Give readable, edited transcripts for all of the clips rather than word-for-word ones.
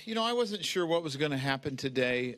You know, I wasn't sure what was going to happen today.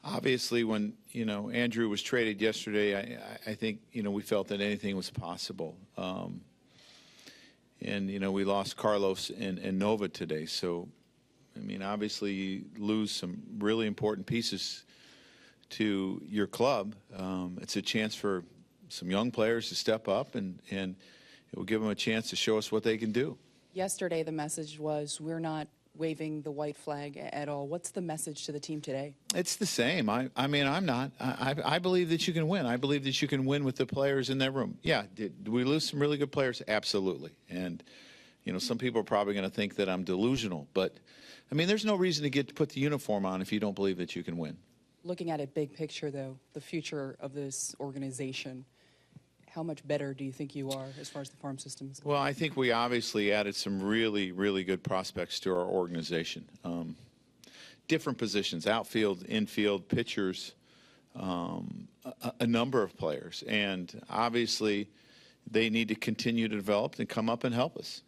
Obviously, when, you know, Andrew was traded yesterday, I think, you know, we felt that anything was possible. And, you know, we lost Carlos and Nova today. So, I mean, obviously, you lose some really important pieces to your club. It's a chance for some young players to step up, and it will give them a chance to show us what they can do. Yesterday, the message was, we're not waving the white flag at all. What's the message to the team today? It's the same. I mean, I'm not. I believe that you can win. I believe that you can win with the players in that room. Yeah, did we lose some really good players? Absolutely. And, you know, some people are probably going to think that I'm delusional. But, I mean, there's no reason to put the uniform on if you don't believe that you can win. Looking at it big picture, though, the future of this organization, how much better do you think you are as far as the farm systems? Well, I think we obviously added some really, really good prospects to our organization. Different positions, outfield, infield, pitchers, a number of players. And obviously, they need to continue to develop and come up and help us.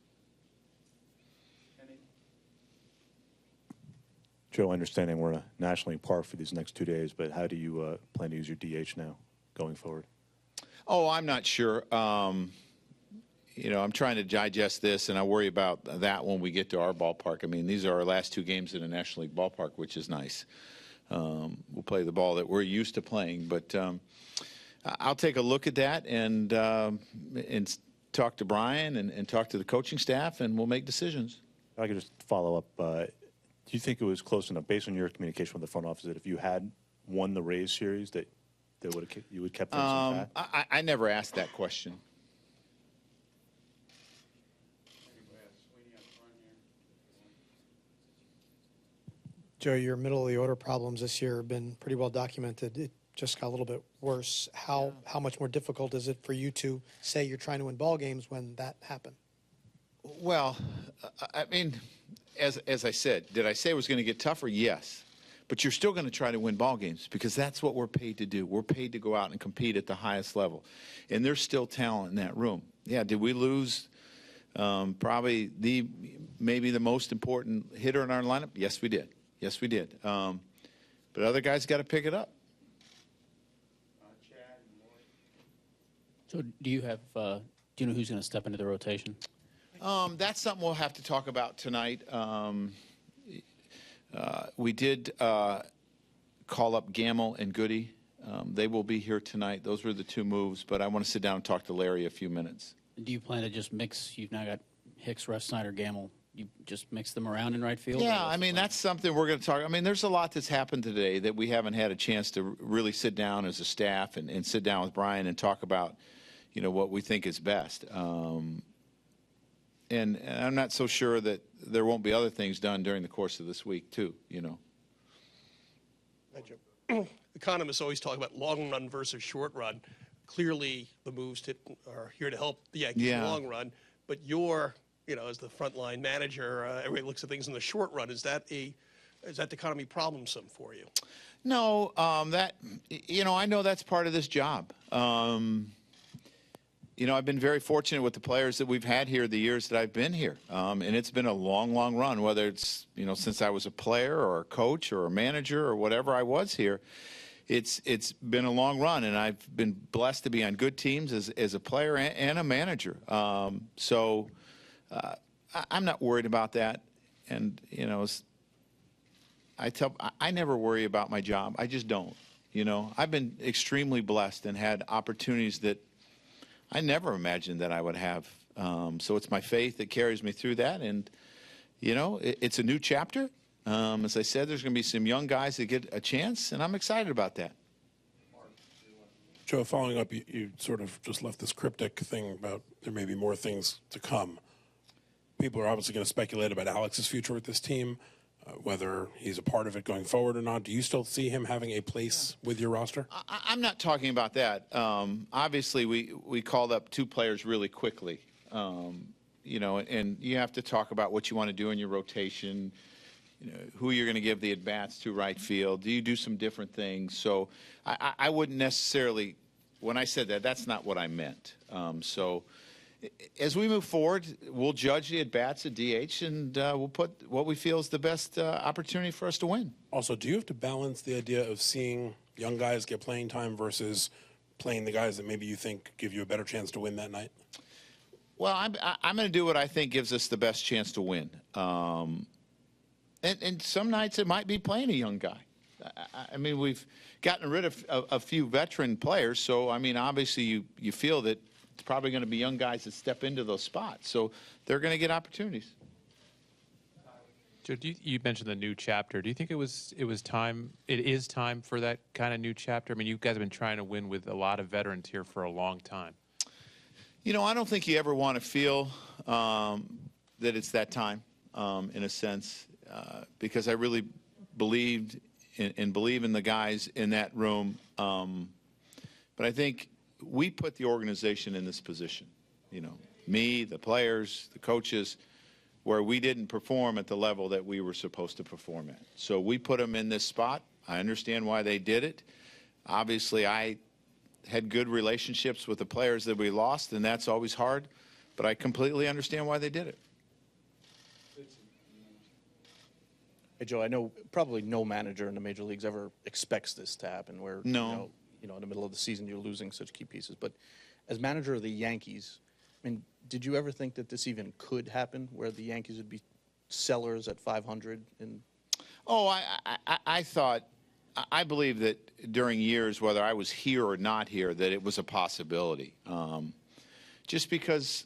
Joe, understanding we're in a National League park for these next 2 days, but how do you plan to use your DH now going forward? Oh, I'm not sure. You know, I'm trying to digest this, and I worry about that when we get to our ballpark. I mean, these are our last 2 games in a National League ballpark, which is nice. We'll play the ball that we're used to playing, but I'll take a look at that and talk to Brian and talk to the coaching staff, and we'll make decisions. If I could just follow up. Do you think it was close enough, based on your communication with the front office, that if you had won the Rays series, that you would have kept things intact? I never asked that question. Joe, your middle of the order problems this year have been pretty well documented. It just got a little bit worse. How much more difficult is it for you to say you're trying to win ball games when that happened? Well, I mean, as I said, did I say it was going to get tougher? Yes. But you're still going to try to win ball games because that's what we're paid to do. We're paid to go out and compete at the highest level. And there's still talent in that room. Yeah, did we lose probably maybe the most important hitter in our lineup? Yes, we did. Yes, we did. But other guys got to pick it up. So do you know who's going to step into the rotation? That's something we'll have to talk about tonight. We did call up Gamble and Goody. They will be here tonight. Those were the 2 moves, but I want to sit down and talk to Larry a few minutes. Do you plan to just mix? You've now got Hicks, Russ, Snyder, Gamble. You just mix them around in right field? Yeah, I mean, that's something we're going to talk. I mean, there's a lot that's happened today that we haven't had a chance to really sit down as a staff and sit down with Brian and talk about, you know, what we think is best. And I'm not so sure that there won't be other things done during the course of this week, too, you know. Economists always talk about long run versus short run. Clearly, the moves are here to help the Yankees in the long run. But you're, you know, as the frontline manager, everybody looks at things in the short run. Is that the economy problemsome for you? No, you know, I know that's part of this job. You know, I've been very fortunate with the players that we've had here the years that I've been here. And it's been a long, long run, whether it's, you know, since I was a player or a coach or a manager or whatever I was here. It's been a long run, and I've been blessed to be on good teams as a player and a manager. So I'm not worried about that. And, you know, I never worry about my job. I just don't. You know, I've been extremely blessed and had opportunities that I never imagined that I would have. So it's my faith that carries me through that. And, you know, it's a new chapter. As I said, there's going to be some young guys that get a chance, and I'm excited about that. Joe, following up, you sort of just left this cryptic thing about there may be more things to come. People are obviously going to speculate about Alex's future with this team, whether he's a part of it going forward or not. Do you still see him having a place with your roster? I'm not talking about that. Obviously, we called up 2 players really quickly, you know, and you have to talk about what you want to do in your rotation, you know, who you're going to give the at-bats to right field. Do you do some different things? So I wouldn't necessarily, when I said that, that's not what I meant. So as we move forward, we'll judge the at-bats at DH, and we'll put what we feel is the best opportunity for us to win. Also, do you have to balance the idea of seeing young guys get playing time versus playing the guys that maybe you think give you a better chance to win that night? Well, I'm going to do what I think gives us the best chance to win. And some nights it might be playing a young guy. I mean, we've gotten rid of a few veteran players, so, I mean, obviously you feel that it's probably going to be young guys that step into those spots. So they're going to get opportunities. Joe, you mentioned the new chapter. Do you think it is time for that kind of new chapter? I mean, you guys have been trying to win with a lot of veterans here for a long time. You know, I don't think you ever want to feel that it's that time, in a sense, because I really believed and believe in the guys in that room. But I think we put the organization in this position, you know, me, the players, the coaches, where we didn't perform at the level that we were supposed to perform at. So we put them in this spot. I understand why they did it. Obviously, I had good relationships with the players that we lost, and that's always hard. But I completely understand why they did it. Hey, Joe, I know probably no manager in the major leagues ever expects this to happen where, No. you know, in the middle of the season you're losing such key pieces. But as manager of the Yankees, I mean, did you ever think that this even could happen, where the Yankees would be sellers at 500? Oh, I thought, I believe that during years, whether I was here or not here, that it was a possibility. Just because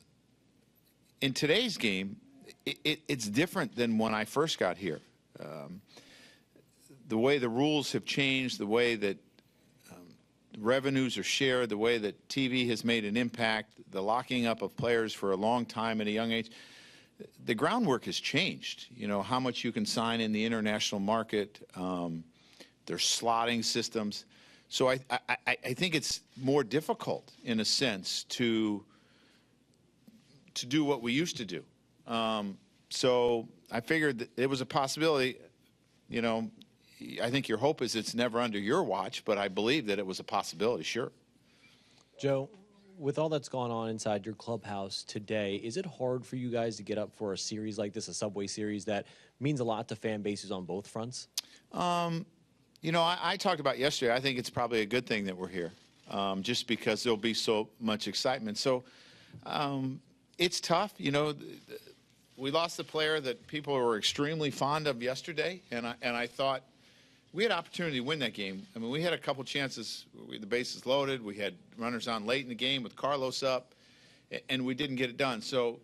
in today's game, it's different than when I first got here. The way the rules have changed, the way that revenues are shared, the way that TV has made an impact, the locking up of players for a long time at a young age, the groundwork has changed. You know, how much you can sign in the international market, there's slotting systems. So I think it's more difficult, in a sense, to do what we used to do. So I figured that it was a possibility. You know, I think your hope is it's never under your watch, but I believe that it was a possibility, sure. Joe, with all that's gone on inside your clubhouse today, is it hard for you guys to get up for a series like this, a Subway Series that means a lot to fan bases on both fronts? You know, I talked about yesterday, I think it's probably a good thing that we're here, just because there'll be so much excitement. So it's tough. You know, we lost a player that people were extremely fond of yesterday, and I thought we had opportunity to win that game. I mean, we had a couple chances. The bases loaded. We had runners on late in the game with Carlos up, and we didn't get it done. So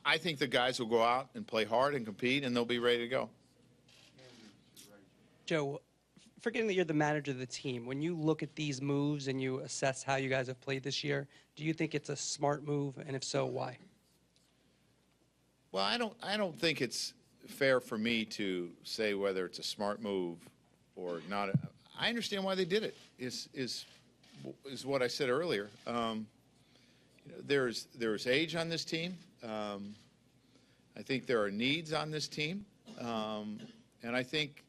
I think the guys will go out and play hard and compete, and they'll be ready to go. Joe, forgetting that you're the manager of the team, when you look at these moves and you assess how you guys have played this year, do you think it's a smart move, and if so, why? Well, I don't think it's fair for me to say whether it's a smart move or not. I understand why they did it. Is what I said earlier. You know, there's age on this team. I think there are needs on this team, and I think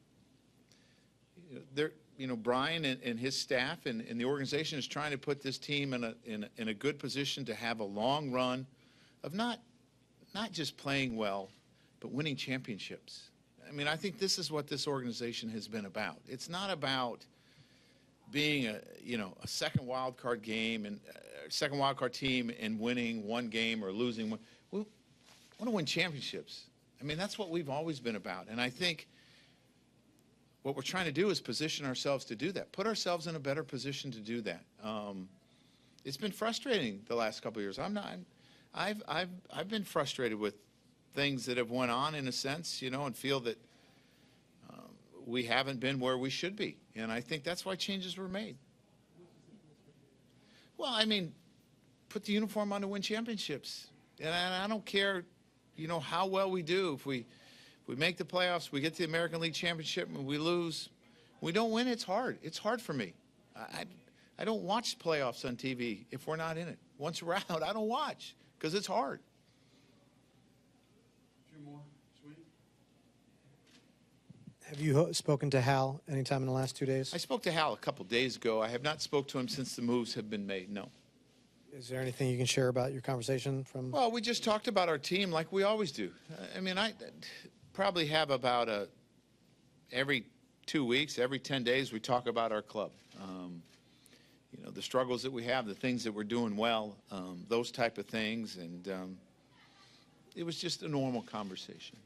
Brian and his staff and the organization is trying to put this team in a good position to have a long run of not just playing well, but winning championships. I mean, I think this is what this organization has been about. It's not about being a second wild card game and second wild card team and winning one game or losing one. We want to win championships. I mean, that's what we've always been about. And I think what we're trying to do is position ourselves to do that, put ourselves in a better position to do that. It's been frustrating the last couple of years. I've been frustrated with things that have went on, in a sense, and feel that we haven't been where we should be. And I think that's why changes were made. Well, I mean, put the uniform on to win championships. And I don't care, how well we do. If we make the playoffs, we get to the American League Championship, and we lose. We don't win, it's hard. It's hard for me. I don't watch playoffs on TV if we're not in it. Once we're out, I don't watch because it's hard. Have you spoken to Hal anytime in the last 2 days? I spoke to Hal a couple days ago. I have not spoke to him since the moves have been made, no. Is there anything you can share about your conversation from? Well, we just talked about our team like we always do. I mean, I probably have about every 2 weeks, every 10 days, we talk about our club. You know, the struggles that we have, the things that we're doing well, those type of things. And it was just a normal conversation.